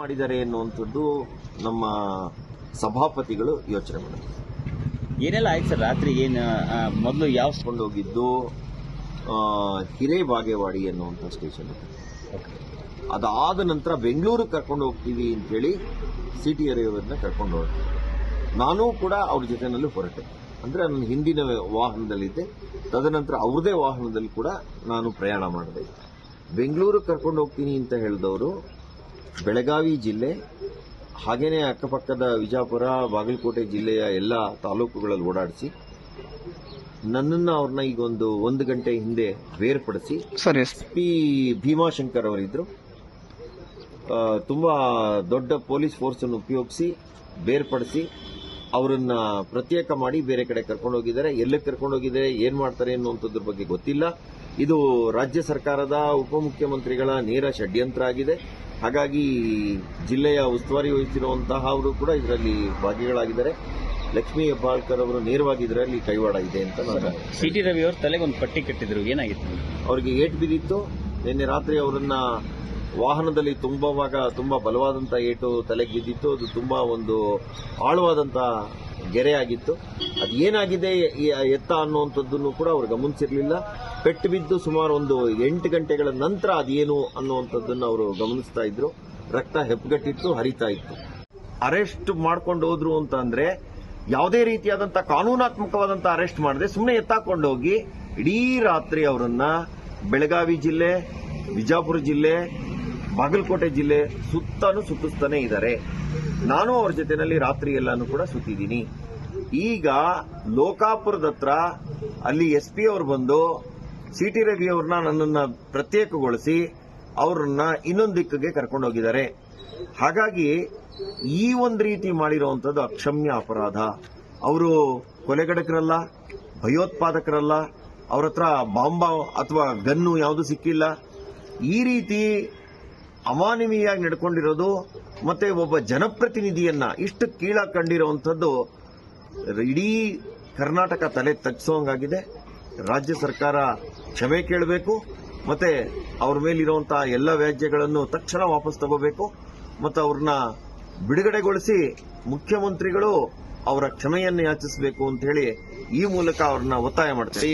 ಮಾಡಿದ್ದಾರೆ ಎನ್ನುವಂಥದ್ದು ನಮ್ಮ ಸಭಾಪತಿಗಳು ಯೋಚನೆ ಮಾಡಿದ್ರು. ಏನೆಲ್ಲ ಆಯ್ತು ಸರ್? ರಾತ್ರಿ ಏನು ಮೊದಲು ಯಾವ ಹೋಗಿದ್ದು ಹಿರೇಬಾಗೇವಾಡಿ ಅನ್ನುವಂಥ ಸ್ಟೇಷನ್. ಅದಾದ ನಂತರ ಬೆಂಗಳೂರಿಗೆ ಕರ್ಕೊಂಡು ಹೋಗ್ತೀವಿ ಅಂತೇಳಿ ಸಿಟಿ ಹರಿಯವರನ್ನ ಕರ್ಕೊಂಡು ಹೊರಟೆ. ನಾನೂ ಕೂಡ ಅವ್ರ ಜೊತೆನಲ್ಲಿ ಹೊರಟೆ. ಅಂದರೆ ನನ್ನ ಹಿಂದಿನ ವಾಹನದಲ್ಲಿದ್ದೆ. ತದನಂತರ ಅವ್ರದೇ ವಾಹನದಲ್ಲಿ ಕೂಡ ನಾನು ಪ್ರಯಾಣ ಮಾಡಿದೆ. ಬೆಂಗಳೂರಿಗೆ ಕರ್ಕೊಂಡು ಹೋಗ್ತೀನಿ ಅಂತ ಹೇಳಿದವರು ಬೆಳಗಾವಿ ಜಿಲ್ಲೆ, ಹಾಗೇನೆ ಅಕ್ಕಪಕ್ಕದ ವಿಜಯಪುರ, ಬಾಗಲಕೋಟೆ ಜಿಲ್ಲೆಯ ಎಲ್ಲ ತಾಲೂಕುಗಳಲ್ಲಿ ಓಡಾಡಿಸಿ ನನ್ನನ್ನು ಅವ್ರನ್ನ ಈಗ ಒಂದು ಗಂಟೆ ಹಿಂದೆ ಬೇರ್ಪಡಿಸಿ ಪಿ ಭೀಮಾಶಂಕರ್ ಅವರಿದ್ರು, ತುಂಬಾ ದೊಡ್ಡ ಪೊಲೀಸ್ ಫೋರ್ಸ್ ಅನ್ನು ಉಪಯೋಗಿಸಿ ಬೇರ್ಪಡಿಸಿ ಅವರನ್ನ ಪ್ರತ್ಯೇಕ ಮಾಡಿ ಬೇರೆ ಕಡೆ ಕರ್ಕೊಂಡು ಹೋಗಿದ್ದಾರೆ. ಎಲ್ಲಕ್ಕೆ ಕರ್ಕೊಂಡು ಹೋಗಿದ್ದಾರೆ, ಏನ್ ಮಾಡ್ತಾರೆ ಅನ್ನುವಂಥದ್ರ ಬಗ್ಗೆ ಗೊತ್ತಿಲ್ಲ. ಇದು ರಾಜ್ಯ ಸರ್ಕಾರದ ಉಪಮುಖ್ಯಮಂತ್ರಿಗಳ ನೇರ ಷಡ್ಯಂತ್ರ ಆಗಿದೆ. ಹಾಗಾಗಿ ಜಿಲ್ಲೆಯ ಉಸ್ತುವಾರಿ ವಹಿಸಿರುವಂತಹ ಅವರು ಕೂಡ ಇದರಲ್ಲಿ ಭಾಗಿಗಳಾಗಿದ್ದಾರೆ. ಲಕ್ಷ್ಮೀ ಹೆಬ್ಬಾಳ್ಕರ್ ಅವರು ನೇರವಾಗಿ ಇದರಲ್ಲಿ ಕೈವಾಡ ಇದೆ ಅಂತ ನಾನು. ಸಿಟಿ ರವಿ ಅವರು ತಲೆಗೆ ಒಂದು ಪಟ್ಟಿ ಕಟ್ಟಿದ್ರು, ಏನಾಗಿತ್ತು? ಅವರಿಗೆ ಏಟು ಬಿದ್ದಿತ್ತು. ನಿನ್ನೆ ರಾತ್ರಿ ಅವರನ್ನ ವಾಹನದಲ್ಲಿ ತುಂಬಾ ಬಲವಾದಂತ ಏಟು ತಲೆಗೆ ಬಿದ್ದಿತ್ತು. ಅದು ತುಂಬಾ ಒಂದು ಆಳವಾದಂತ ಗೆರೆ ಆಗಿತ್ತು. ಅದು ಏನಾಗಿದೆ ಎತ್ತ ಅನ್ನುವಂಥದ್ದನ್ನು ಕೂಡ ಅವರು ಗಮನಿಸಿರ್ಲಿಲ್ಲ. ಪೆಟ್ಟು ಬಿದ್ದು ಸುಮಾರು 8 ಗಂಟೆಗಳ ನಂತರ ಅದೇನು ಅನ್ನುವಂಥದ್ದನ್ನು ಅವರು ಗಮನಿಸ್ತಾ ಇದ್ರು. ರಕ್ತ ಹೆಪ್ಪುಗಟ್ಟಿತ್ತು, ಹರಿತಾ ಇತ್ತು. ಅರೆಸ್ಟ್ ಮಾಡ್ಕೊಂಡು ಹೋದ್ರು ಅಂತ ಅಂದ್ರೆ ಯಾವುದೇ ರೀತಿಯಾದಂತಹ ಕಾನೂನಾತ್ಮಕವಾದಂತಹ ಅರೆಸ್ಟ್ ಮಾಡದೆ ಸುಮ್ಮನೆ ಎತ್ತಾಕೊಂಡು ಹೋಗಿ ಇಡೀ ರಾತ್ರಿ ಅವರನ್ನ ಬೆಳಗಾವಿ ಜಿಲ್ಲೆ, ವಿಜಯಪುರ ಜಿಲ್ಲೆ, ಬಾಗಲಕೋಟೆ ಜಿಲ್ಲೆ ಸುತ್ತಿಸ್ತಾನೆ ಇದ್ದಾರೆ. ನಾನು ಅವ್ರ ಜೊತೆನಲ್ಲಿ ರಾತ್ರಿ ಎಲ್ಲಾನು ಕೂಡ ಸುತ್ತಿದ್ದೀನಿ. ಈಗ ಲೋಕಾಪುರದ ಹತ್ರ ಅಲ್ಲಿ SP ಅವರು ಬಂದು ಸಿಟಿ ರವಿ ಅವ್ರನ್ನ ನನ್ನನ್ನ ಪ್ರತ್ಯೇಕಗೊಳಿಸಿ ಅವರನ್ನ ಇನ್ನೊಂದು ದಿಕ್ಕಿಗೆ ಕರ್ಕೊಂಡು ಹೋಗಿದ್ದಾರೆ. ಹಾಗಾಗಿ ಈ ಒಂದು ರೀತಿ ಮಾಡಿರುವಂತದ್ದು ಅಕ್ಷಮ್ಯ ಅಪರಾಧ. ಅವರು ಕೊಲೆಗಡಕರಲ್ಲ, ಭಯೋತ್ಪಾದಕರಲ್ಲ, ಅವ್ರ ಹತ್ರ ಬಾಂಬ್ ಅಥವಾ ಗನ್ನು ಯಾವುದು ಸಿಕ್ಕಿಲ್ಲ. ಈ ರೀತಿ ಅಮಾನವೀಯವಾಗಿ ನಡ್ಕೊಂಡಿರೋದು ಮತ್ತೆ ಒಬ್ಬ ಜನಪ್ರತಿನಿಧಿಯನ್ನ ಇಷ್ಟು ಕೀಳಾಗಿ ಕಂಡಿರುವಂತದ್ದು ಇಡೀ ಕರ್ನಾಟಕ ತಲೆ ತಗ್ಸೋಂಗಾಗಿದೆ. ರಾಜ್ಯ ಸರ್ಕಾರ ಕ್ಷಮೆ ಕೇಳಬೇಕು, ಮತ್ತೆ ಅವ್ರ ಮೇಲಿರುವಂತಹ ಎಲ್ಲ ವ್ಯಾಜ್ಯಗಳನ್ನು ತಕ್ಷಣ ವಾಪಸ್ ತಗೋಬೇಕು, ಮತ್ತು ಅವ್ರನ್ನ ಬಿಡುಗಡೆಗೊಳಿಸಿ ಮುಖ್ಯಮಂತ್ರಿಗಳು ಅವರ ಕ್ಷಮೆಯನ್ನು ಯಾಚಿಸಬೇಕು ಅಂತ ಹೇಳಿ ಈ ಮೂಲಕ ಅವ್ರನ್ನ ಒತ್ತಾಯ ಮಾಡ್ತಾರೆ.